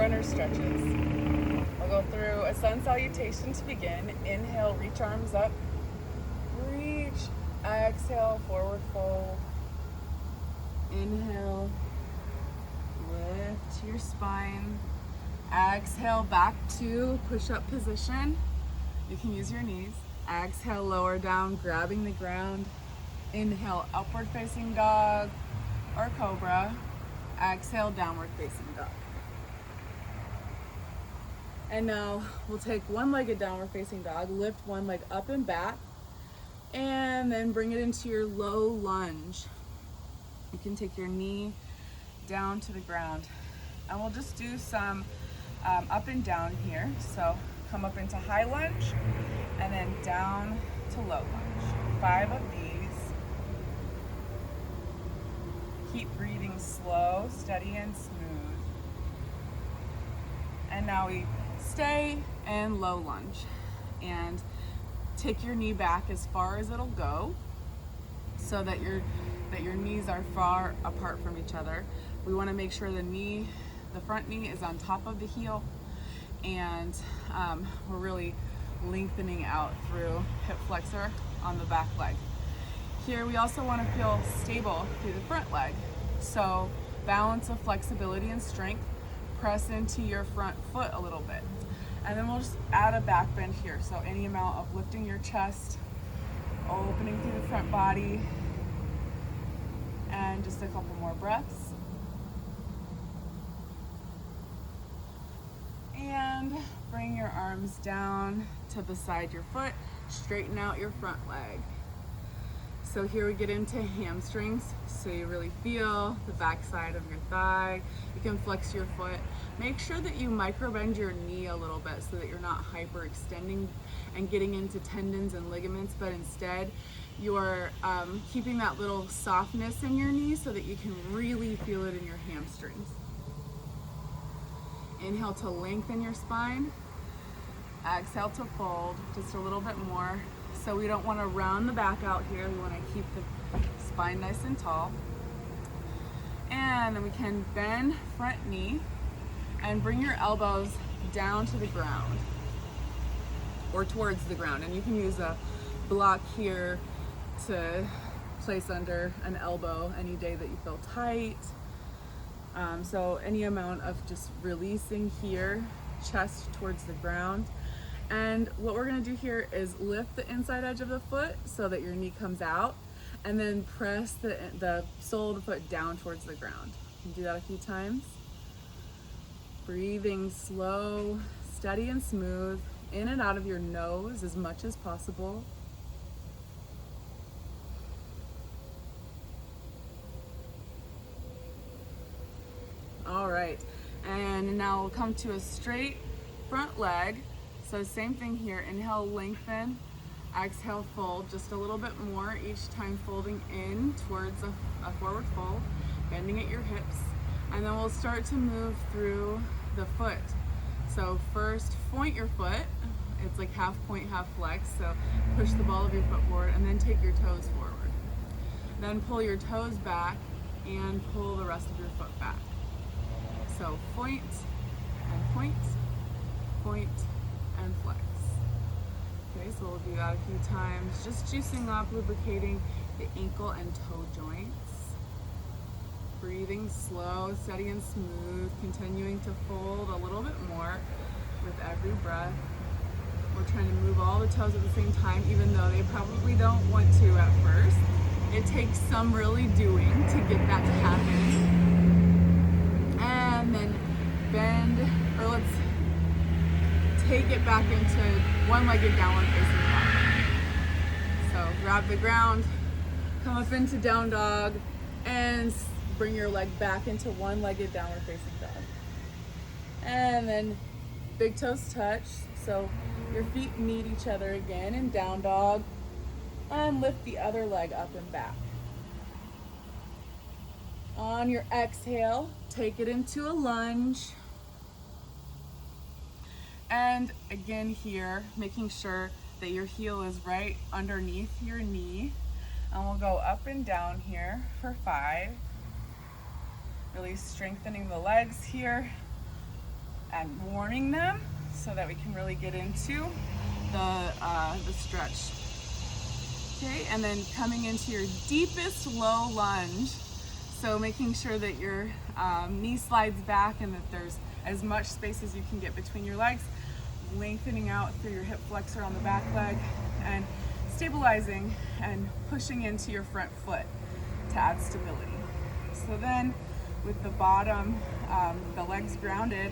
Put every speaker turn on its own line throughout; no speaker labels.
runner stretches. We'll go through a sun salutation to begin. Inhale, reach arms up. Reach. Exhale, forward fold. Inhale, lift your spine. Exhale, back to push-up position. You can use your knees. Exhale, lower down, grabbing the ground. Inhale, upward facing dog or cobra. Exhale, downward facing dog. And now we'll take one-legged downward facing dog, lift one leg up and back, and then bring it into your low lunge. You can take your knee down to the ground. And we'll just do some up and down here. So come up into high lunge and then down to low lunge. 5 of these. Keep breathing slow, steady, and smooth. And now we stay in low lunge and take your knee back as far as it'll go so that your knees are far apart from each other. We want to make sure the front knee is on top of the heel, and we're really lengthening out through hip flexor on the back leg. Here we also want to feel stable through the front leg. So balance of flexibility and strength, press into your front foot a little bit. And then we'll just add a back bend here. So any amount of lifting your chest, opening through the front body, and just a couple more breaths. And bring your arms down to beside your foot, straighten out your front leg. So here we get into hamstrings. So you really feel the back side of your thigh. You can flex your foot. Make sure that you micro bend your knee a little bit so that you're not hyperextending and getting into tendons and ligaments, but instead you're keeping that little softness in your knee so that you can really feel it in your hamstrings. Inhale to lengthen your spine. Exhale to fold just a little bit more. So we don't want to round the back out here. We want to keep the spine nice and tall. And then we can bend front knee and bring your elbows down to the ground or towards the ground. And you can use a block here to place under an elbow any day that you feel tight. So any amount of just releasing here, chest towards the ground. And what we're gonna do here is lift the inside edge of the foot so that your knee comes out, and then press the sole of the foot down towards the ground. You can do that a few times. Breathing slow, steady and smooth, in and out of your nose as much as possible. All right, and now we'll come to a straight front leg. So same thing here, inhale, lengthen, exhale, fold just a little bit more, each time folding in towards a forward fold, bending at your hips. And then we'll start to move through the foot. So first, point your foot. It's like half point, half flex. So push the ball of your foot forward and then take your toes forward. Then pull your toes back and pull the rest of your foot back. So point and point, point and flex. Okay, so we'll do that a few times. Just juicing up, lubricating the ankle and toe joints. Breathing slow, steady and smooth, continuing to fold a little bit more with every breath. We're trying to move all the toes at the same time, even though they probably don't want to at first. It takes some really doing to get that to happen. And then bend, or let's take it back into one-legged downward facing dog. So grab the ground, come up into down dog, and bring your leg back into one-legged downward facing dog. And then big toes touch, so your feet meet each other again in down dog, and lift the other leg up and back. On your exhale, take it into a lunge. And again here, making sure that your heel is right underneath your knee. And we'll go up and down here for 5. Really strengthening the legs here. and warming them so that we can really get into the stretch. Okay, and then coming into your deepest low lunge. So making sure that your knee slides back and that there's as much space as you can get between your legs, lengthening out through your hip flexor on the back leg, and stabilizing and pushing into your front foot to add stability. So then with the bottom, the legs grounded,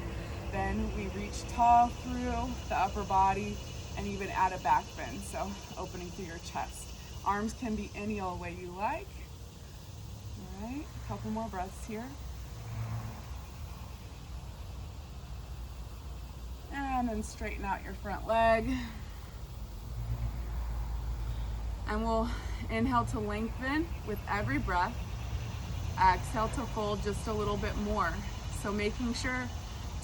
then we reach tall through the upper body and even add a back bend, so opening through your chest. Arms can be any old way you like. All right, a couple more breaths here. And then straighten out your front leg. And we'll inhale to lengthen with every breath. Exhale to fold just a little bit more. So making sure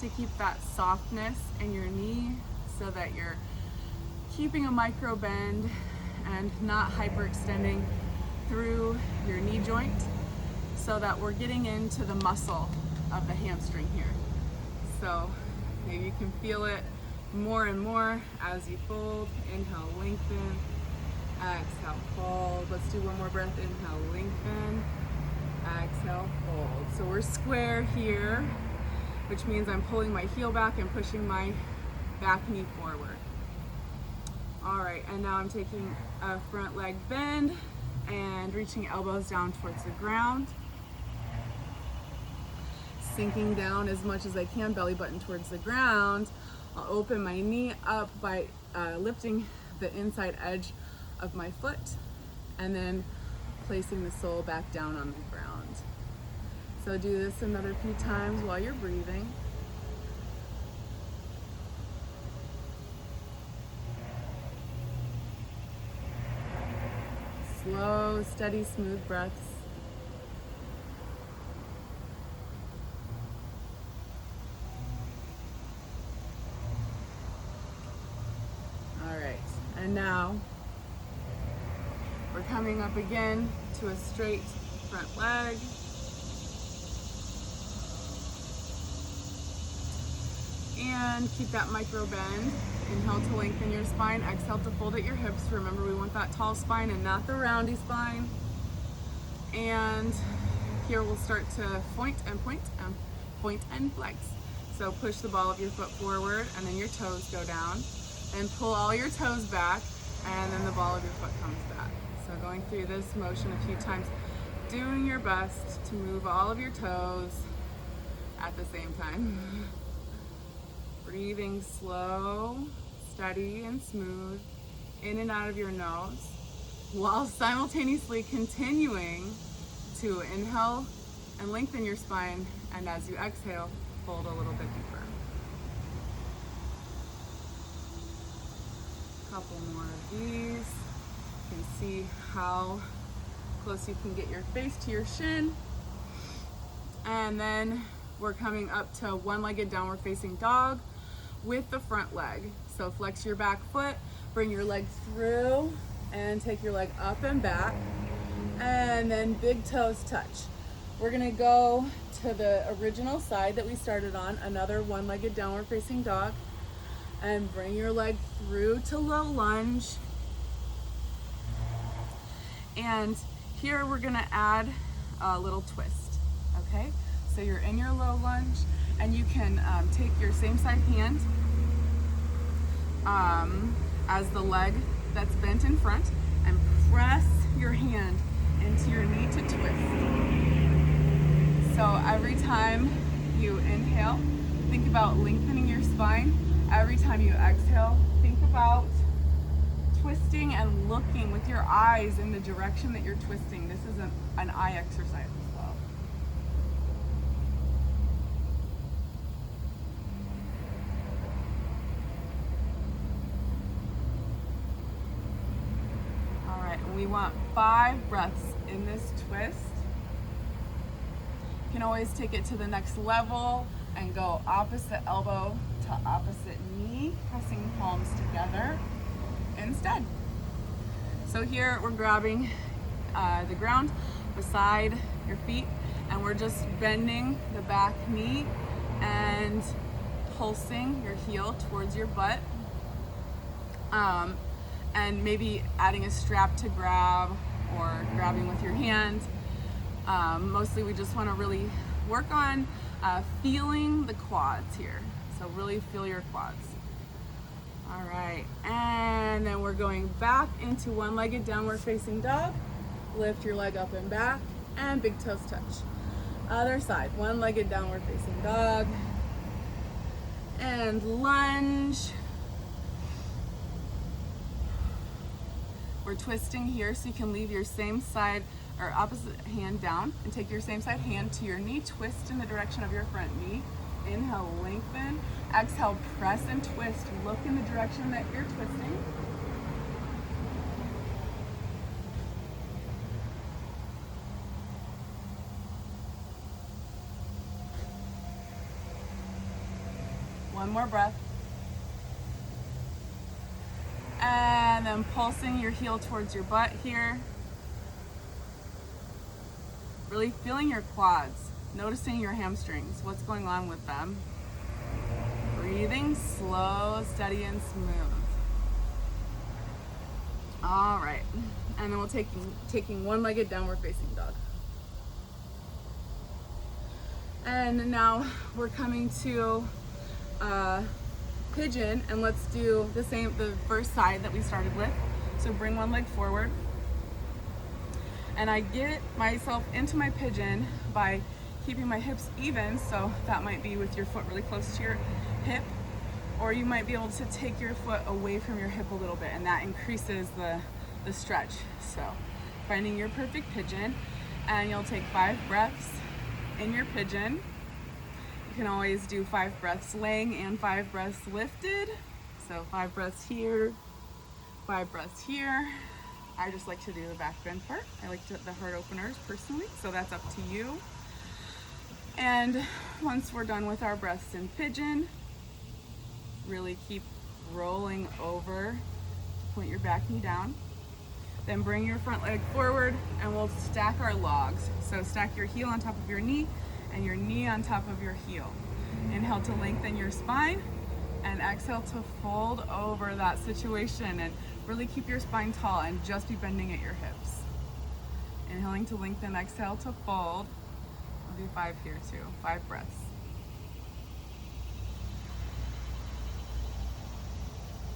to keep that softness in your knee so that you're keeping a micro bend and not hyperextending through your knee joint, so that we're getting into the muscle of the hamstring here. So maybe you can feel it more and more as you fold. Inhale, lengthen. Exhale, fold. Let's do one more breath. Inhale, lengthen. Exhale, fold. So we're square here, which means I'm pulling my heel back and pushing my back knee forward. All right, and now I'm taking a front leg bend and reaching elbows down towards the ground. Sinking down as much as I can, belly button towards the ground. I'll open my knee up by lifting the inside edge of my foot and then placing the sole back down on the ground. So do this another few times while you're breathing. Slow, steady, smooth breaths. All right, and now we're coming up again to a straight front leg. And keep that micro bend. Inhale to lengthen your spine. Exhale to fold at your hips. Remember, we want that tall spine and not the roundy spine. And here we'll start to point and flex. So push the ball of your foot forward and then your toes go down. And pull all your toes back and then the ball of your foot comes back. So going through this motion a few times, doing your best to move all of your toes at the same time. Breathing slow, steady, and smooth in and out of your nose, while simultaneously continuing to inhale and lengthen your spine, and as you exhale, fold a little bit deeper. A couple more of these. You can see how close you can get your face to your shin. And then we're coming up to one-legged downward facing dog with the front leg. So flex your back foot, bring your leg through, and take your leg up and back. And then big toes touch. We're gonna go to the original side that we started on, another one-legged downward facing dog. And bring your leg through to low lunge. And here we're gonna add a little twist, okay? So you're in your low lunge, and you can take your same side hand as the leg that's bent in front and press your hand into your knee to twist. So every time you inhale, think about lengthening your spine. Every time you exhale, think about twisting and looking with your eyes in the direction that you're twisting. This is an eye exercise as well. All right, we want 5 breaths in this twist. You can always take it to the next level and go opposite elbow to opposite knee, pressing palms together instead. So here we're grabbing the ground beside your feet, and we're just bending the back knee and pulsing your heel towards your butt, and maybe adding a strap to grab or grabbing with your hand. Mostly we just want to really work on feeling the quads here. So really feel your quads. All right, and then we're going back into one-legged downward facing dog. Lift your leg up and back, and big toes touch. Other side, one-legged downward facing dog, and lunge. We're twisting here, so you can leave your same side or opposite hand down and take your same side hand to your knee, twist in the direction of your front knee. Inhale, lengthen. Exhale, press and twist. Look in the direction that you're twisting. One more breath. And then pulsing your heel towards your butt here. Really feeling your quads, noticing your hamstrings, what's going on with them. Breathing slow, steady, and smooth. All right, and then we'll taking one-legged downward facing dog. And now we're coming to pigeon, and let's do the first side that we started with. So bring one leg forward, and I get myself into my pigeon by keeping my hips even. So that might be with your foot really close to your hip, or you might be able to take your foot away from your hip a little bit, and that increases the stretch. So finding your perfect pigeon, and you'll take 5 breaths in your pigeon. You can always do 5 breaths laying and 5 breaths lifted. So 5 breaths here, 5 breaths here. I just like to do the back bend part. I like the heart openers personally, so that's up to you. And once we're done with our breaths in pigeon, really keep rolling over. Point your back knee down. Then bring your front leg forward, and we'll stack our logs. So stack your heel on top of your knee and your knee on top of your heel. Inhale to lengthen your spine, and exhale to fold over that situation, and really keep your spine tall and just be bending at your hips. Inhaling to lengthen, exhale to fold. I'll do 5 here too, 5 breaths.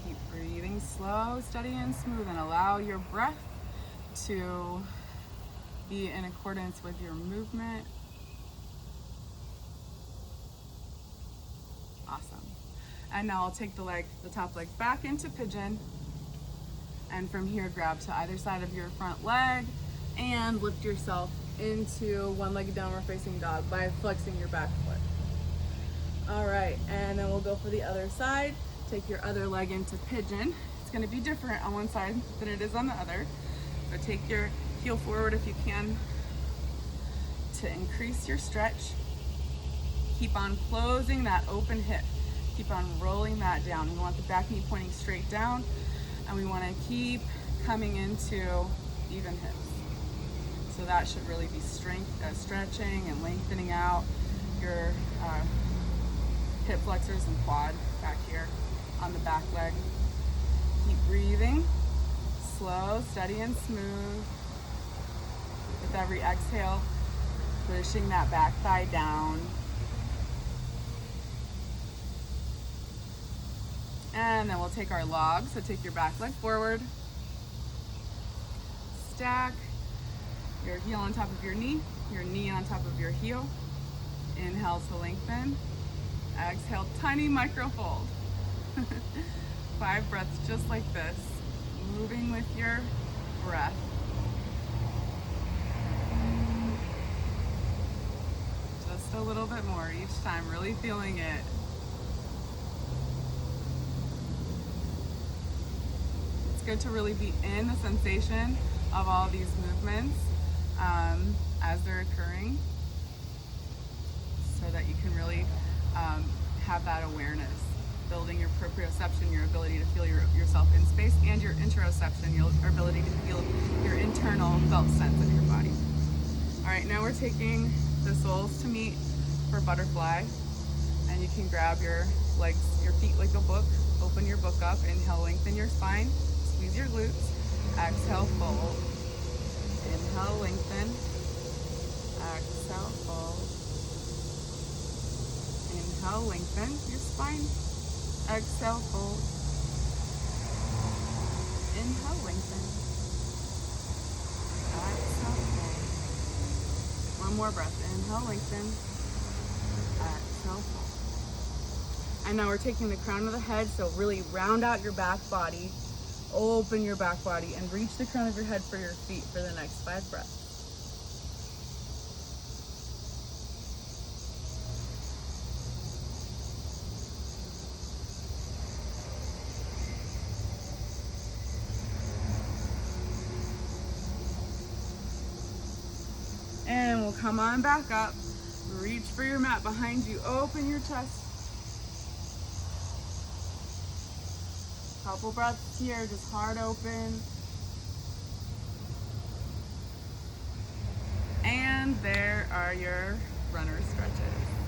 Keep breathing slow, steady, and smooth, and allow your breath to be in accordance with your movement. Awesome. And now I'll take the top leg back into pigeon, and from here grab to either side of your front leg and lift yourself into one-legged downward facing dog by flexing your back foot. All right, and then we'll go for the other side. Take your other leg into pigeon. It's going to be different on one side than it is on the other. So take your heel forward if you can to increase your stretch. Keep on closing that open hip. Keep on rolling that down. We want the back knee pointing straight down, and we want to keep coming into even hips. So that should really be stretching and lengthening out your hip flexors and quad back here on the back leg. Keep breathing, slow, steady, and smooth. With every exhale, pushing that back thigh down. And then we'll take our log. So take your back leg forward, stack your heel on top of your knee on top of your heel. Inhale to lengthen. Exhale, tiny micro fold. 5 breaths just like this, moving with your breath. Just a little bit more each time, really feeling it. It's good to really be in the sensation of all these movements as they're occurring, so that you can really have that awareness, building your proprioception, your ability to feel yourself in space, and your interoception, your ability to feel your internal felt sense of your body. All right, now we're taking the soles to meet for butterfly, And you can grab your legs, your feet like a book. Open your book up. Inhale, lengthen your spine. Squeeze your glutes. Exhale, fold. Inhale, lengthen. Exhale, fold. Inhale, lengthen your spine. Exhale, fold. Inhale, lengthen. Exhale, fold. One more breath. Inhale, lengthen. Exhale, fold. And now we're taking the crown of the head, so really round out your back body, open your back body, and reach the crown of your head for your feet for the next 5 breaths. And we'll come on back up. Reach for your mat behind you. Open your chest. Couple breaths here, just heart open. And there are your runner stretches.